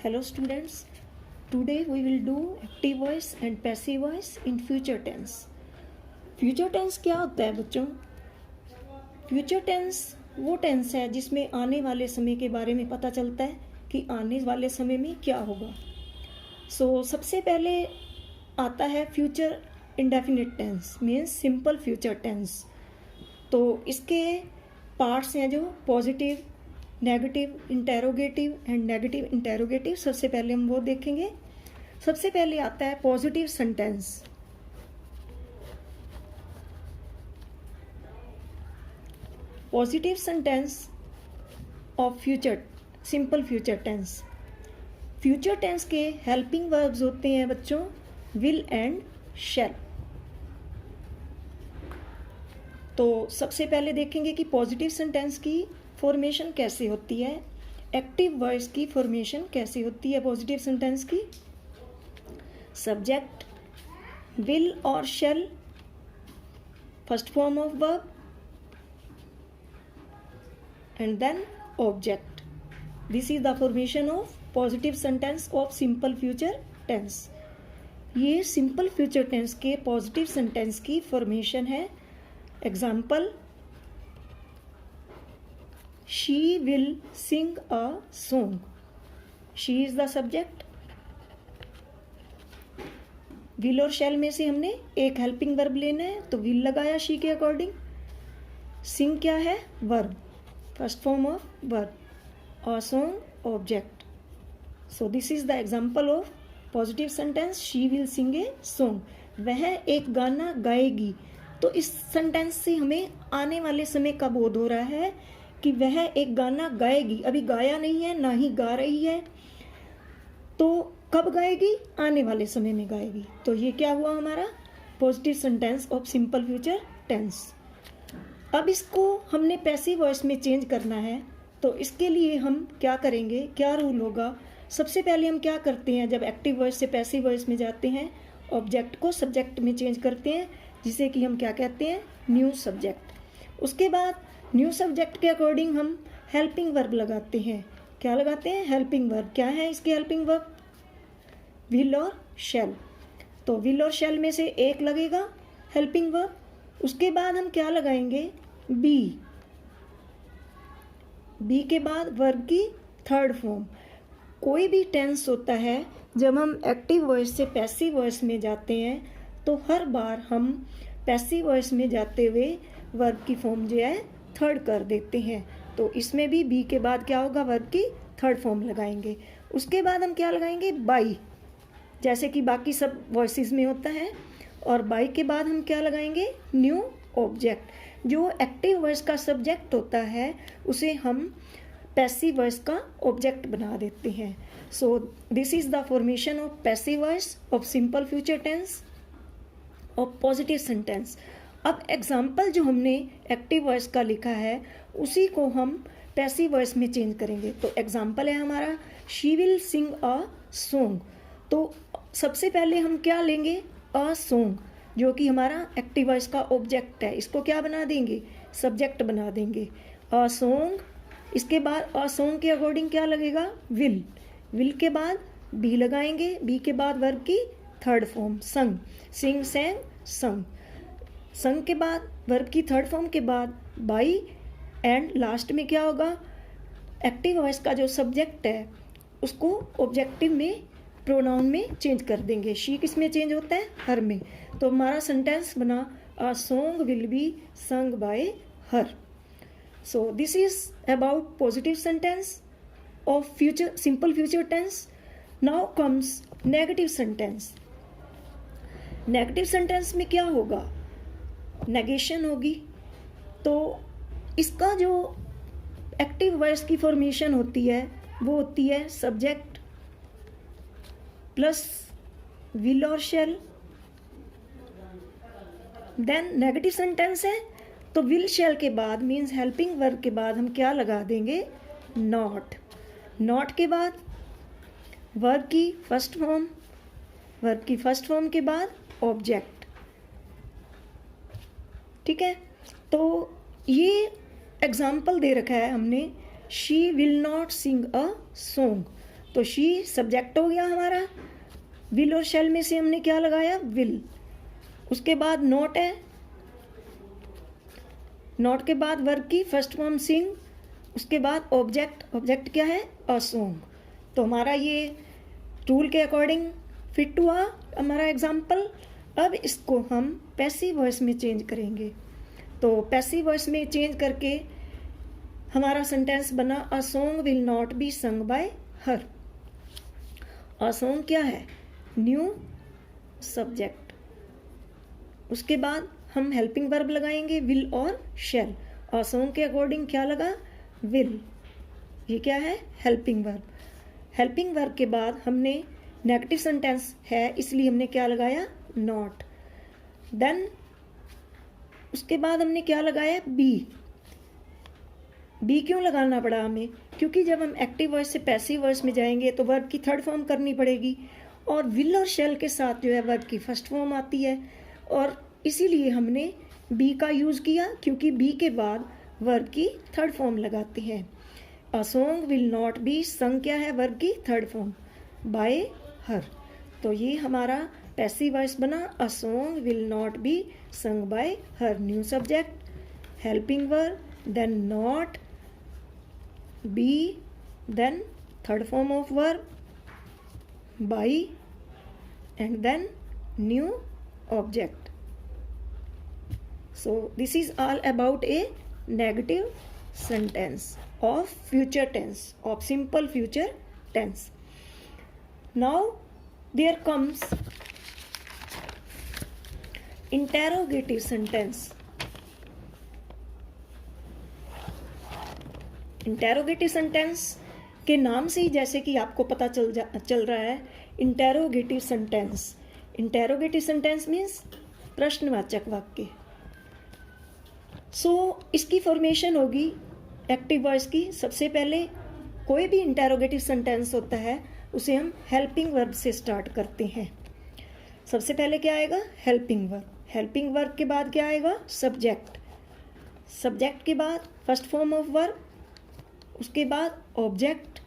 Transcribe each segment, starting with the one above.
Hello students, today we will do active voice and passive voice in future tense. Future tense क्या होता है बच्चों? Future tense वो tense है जिसमें आने वाले समय के बारे में पता चलता है कि आने वाले समय में क्या होगा. सबसे पहले आता है future indefinite tense means simple future tense. तो इसके पार्ट्स हैं जो positive, negative, interrogative and negative interrogative. सबसे पहले हम वो देखेंगे. सबसे पहले आता है positive sentence. Positive sentence of future simple future tense. Future tense के हेल्पिंग वर्ब्स होते हैं बच्चों विल एंड शैल. तो सबसे पहले देखेंगे कि पॉजिटिव सेंटेंस की फॉर्मेशन कैसे होती है, एक्टिव वॉइस की फॉर्मेशन कैसे होती है पॉजिटिव सेंटेंस की. सब्जेक्ट विल और shall, first form of verb and then object. This is the formation of positive sentence of simple future tense. ये सिंपल फ्यूचर टेंस के पॉजिटिव सेंटेंस की formation है. Example, she will sing a song. she is the subject. will और shall में से हमने एक helping verb लेना है तो will लगाया she के अकॉर्डिंग. sing क्या है? Verb, first form of verb. a song object. so this is the example of positive sentence she will sing a song. वह एक गाना गाएगी. तो इस सेंटेंस से हमें आने वाले समय का बोध हो रहा है कि वह एक गाना गाएगी. अभी गाया नहीं है, ना ही गा रही है. तो कब गाएगी? आने वाले समय में गाएगी. तो ये क्या हुआ हमारा positive sentence of simple future tense. अब इसको हमने पैसिव वॉइस में चेंज करना है. तो इसके लिए हम क्या करेंगे, क्या रूल होगा? सबसे पहले हम क्या करते हैं जब एक्टिव वॉइस से पैसिव वॉइस में जाते हैं, ऑब्जेक्ट को सब्जेक्ट में चेंज करते हैं जिसे कि हम क्या कहते हैं, न्यू सब्जेक्ट. उसके बाद न्यू सब्जेक्ट के अकॉर्डिंग हम हेल्पिंग वर्ब लगाते हैं. क्या लगाते हैं? Helping verb. क्या है इसके हेल्पिंग वर्ब? विल और शैल. तो विल और शैल में से एक लगेगा हेल्पिंग वर्ब. उसके बाद हम क्या लगाएंगे? बी. बी के बाद वर्ब की थर्ड फॉर्म. कोई भी टेंस होता है जब हम एक्टिव वॉइस से पैसिव वॉइस में जाते हैं तो हर बार हम पैसिव वॉइस में जाते हुए वर्ब की फॉर्म जो है थर्ड कर देते हैं. तो इसमें भी बी के बाद क्या होगा? वर्ब की थर्ड फॉर्म लगाएंगे. उसके बाद हम क्या लगाएंगे? बाई, जैसे कि बाकी सब वॉइसेस में होता है. और बाई के बाद हम क्या लगाएंगे? New object. जो एक्टिव वॉइस का सब्जेक्ट होता है उसे हम पैसिव वॉइस का ऑब्जेक्ट बना देते हैं. So this is the formation of passive voice of simple future tense of positive sentence. अब एग्जाम्पल जो हमने एक्टिव वॉइस का लिखा है उसी को हम पैसिव वॉइस में चेंज करेंगे. तो एग्जाम्पल है हमारा she will sing a song. तो सबसे पहले हम क्या लेंगे? अ सॉन्ग, जो कि हमारा एक्टिव वॉइस का ऑब्जेक्ट है. इसको क्या बना देंगे? सब्जेक्ट बना देंगे. A song. इसके बाद अ सॉन्ग के अकॉर्डिंग क्या लगेगा? विल. विल के बाद बी लगाएंगे. बी के बाद वर्ब की थर्ड फॉर्म संग. सिंग, सैंग, संग. संग के बाद वर्ब की थर्ड फॉर्म के बाद बाई एंड लास्ट में क्या होगा? एक्टिव वॉइस का जो सब्जेक्ट है उसको ऑब्जेक्टिव में प्रोनाउन में चेंज कर देंगे. शी किस में चेंज होता है? हर में. तो हमारा सेंटेंस बना a song will be sung by her. So this is about positive sentence of future simple future tense. Now comes negative sentence. Negative sentence में क्या होगा? नेगेशन होगी. तो इसका जो एक्टिव वॉइस की फॉर्मेशन होती है वो होती है सब्जेक्ट प्लस विल और शैल. देन नेगेटिव सेंटेंस है तो विल शैल के बाद मीन्स हेल्पिंग वर्ब के बाद हम क्या लगा देंगे? नॉट. नॉट के बाद वर्ब की फर्स्ट फॉर्म. वर्ब की फर्स्ट फॉर्म के बाद ऑब्जेक्ट. ठीक है. तो ये एग्जाम्पल दे रखा है हमने she will not sing a song. तो शी सब्जेक्ट हो गया हमारा, विल और शैल में से हमने क्या लगाया, विल। उसके बाद नॉट है, नॉट के बाद वर्ब की फर्स्ट फॉर्म सिंग, उसके बाद ऑब्जेक्ट, ऑब्जेक्ट क्या है, अ सॉन्ग। तो हमारा ये रूल के अकॉर्डिंग फिट हुआ हमारा एग्जाम्पल। अब इसको हम पैसिव वॉइस में चेंज करेंगे। तो पैसिव वॉइस में चेंज करके हमारा सेंटेंस बना, a song will not be sung by her. A song क्या है, न्यू सब्जेक्ट। उसके बाद हम हेल्पिंग वर्ब लगाएंगे, विल और शैल। अ सॉन्ग के अकॉर्डिंग क्या लगा, विल, ये क्या है, हेल्पिंग वर्ब। हेल्पिंग वर्ब के बाद हमने नेगेटिव सेंटेंस है इसलिए हमने क्या लगाया, नॉट। देन उसके बाद हमने क्या लगाया, बी। बी क्यों लगाना पड़ा हमें, क्योंकि जब हम एक्टिव वॉइस से पैसिव वॉइस में जाएंगे तो वर्ब की थर्ड फॉर्म करनी पड़ेगी, और विल और शैल के साथ जो है वर्ब की फर्स्ट फॉर्म आती है, और इसीलिए हमने बी का यूज़ किया, क्योंकि बी के बाद वर्ब की थर्ड फॉर्म लगाते हैं। अ सॉन्ग विल नॉट बी संग क्या है, वर्ब की थर्ड फॉर्म, बाय हर। तो ये हमारा पैसिव वॉइस बना, a song will not be sung by her, new subject, helping verb, then not, be, then third form of verb, by, and then new object. So this is all about a negative sentence of future tense, of simple future tense. Now there comes interrogative sentence. Interrogative sentence के नाम से ही जैसे कि आपको पता चल रहा है, interrogative sentence. Interrogative sentence means प्रश्नवाचक वाक्य। सो इसकी फॉर्मेशन होगी एक्टिव वॉइस की। सबसे पहले कोई भी इंटेरोगेटिव सेंटेंस होता है उसे हम हेल्पिंग वर्ब से स्टार्ट करते हैं। सबसे पहले क्या आएगा, हेल्पिंग वर्ब। हेल्पिंग वर्ब के बाद क्या आएगा, सब्जेक्ट। सब्जेक्ट के बाद फर्स्ट फॉर्म ऑफ वर्ब, उसके बाद ऑब्जेक्ट,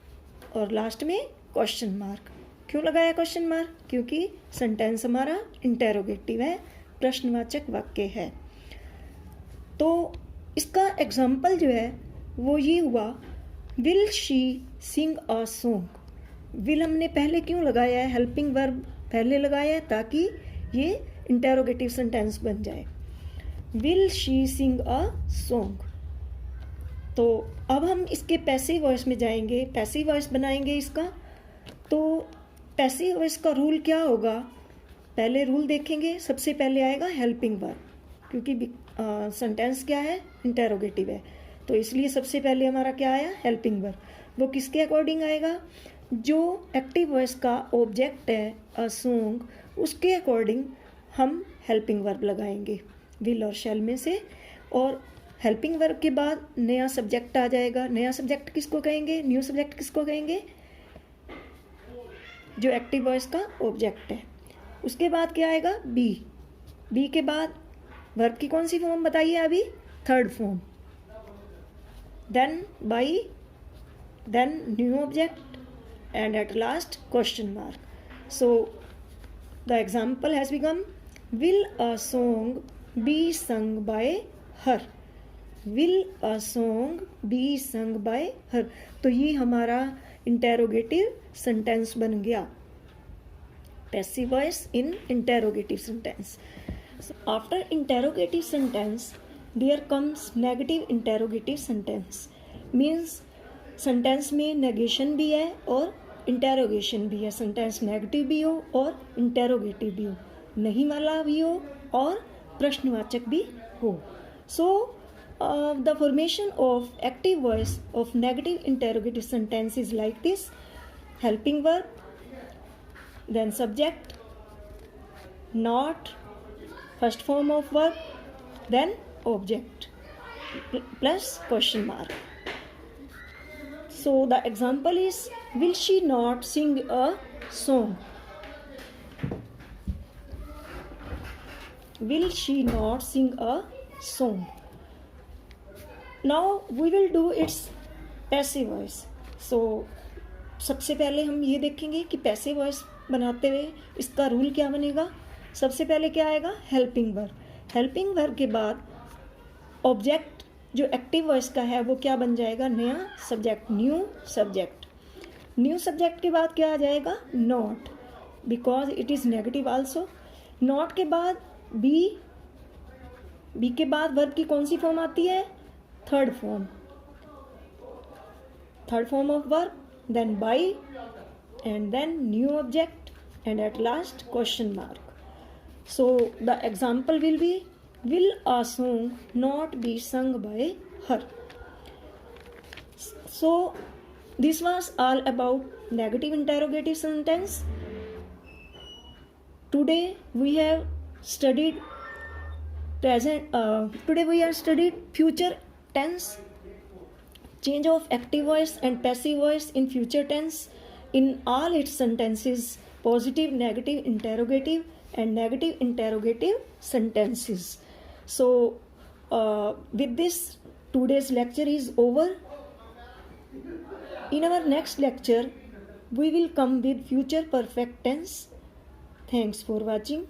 और लास्ट में क्वेश्चन मार्क। क्यों लगाया क्वेश्चन मार्क, क्योंकि सेंटेंस हमारा इंटेरोगेटिव है, प्रश्नवाचक वाक्य है। तो इसका एग्जाम्पल जो है वो ये हुआ, will she Singh a song. Will हमने पहले क्यों लगाया है, हेल्पिंग वर्ब पहले लगाया है ताकि ये इंटेरोगेटिव सेंटेंस बन जाए। Will she Singh a song. तो अब हम इसके पैसिव वॉइस में जाएंगे, पैसिव वॉइस बनाएंगे इसका। तो पैसिव वॉइस का रूल क्या होगा, पहले रूल देखेंगे। सबसे पहले आएगा हेल्पिंग वर्ब, क्योंकि सेंटेंस क्या है, इंटेरोगेटिव है, तो इसलिए सबसे पहले हमारा क्या आया, हेल्पिंग वर्ब। वो किसके अकॉर्डिंग आएगा, जो एक्टिव वॉइस का ऑब्जेक्ट है अ सॉन्ग, उसके अकॉर्डिंग हम हेल्पिंग वर्ब लगाएंगे विल और शैल में से। और हेल्पिंग वर्ब के बाद नया सब्जेक्ट आ जाएगा। नया सब्जेक्ट किसको कहेंगे, न्यू सब्जेक्ट किसको कहेंगे, जो एक्टिव वॉइस का ऑब्जेक्ट है। उसके बाद क्या आएगा, बी। बी के बाद वर्ब की कौन सी फॉर्म बताइए अभी, third form. Then by, then new object, and at last question mark. So the example has become, will a song be sung by her. Will a song be sung by her. तो ये हमारा interrogative sentence बन गया, passive voice in interrogative sentence. After interrogative sentence there comes negative interrogative sentence. Means sentence में negation भी है और interrogation भी है। सेंटेंस नेगेटिव भी हो और इंटेरोगेटिव भी हो, नहीं वाला भी हो और प्रश्नवाचक भी हो। सो the formation of active voice of negative interrogative sentence is like this: helping verb, then subject, not, first form of verb, then object plus question mark. So the example is, will she not sing a song? Will she not sing a song? Now we will do its passive voice. So सबसे पहले हम ये देखेंगे कि passive voice बनाते हुए इसका rule क्या बनेगा। सबसे पहले क्या आएगा, हेल्पिंग वर्ब। हेल्पिंग वर्ब के बाद ऑब्जेक्ट जो एक्टिव वॉइस का है वो क्या बन जाएगा, नया subject, new subject. New subject के बाद क्या आ जाएगा, not, because it is negative also. Not के बाद बी के बाद वर्ब की कौन सी फॉर्म आती है, third form of verb, then by, and then new object, and at last question mark. So the example will be, will a song not be sung by her? So this was all about negative interrogative sentence. Today we have studied future tense, change of active voice and passive voice in future tense in all its sentences, positive, negative, interrogative and negative interrogative sentences. So with this, today's lecture is over. In our next lecture we will come with future perfect tense. Thanks for watching.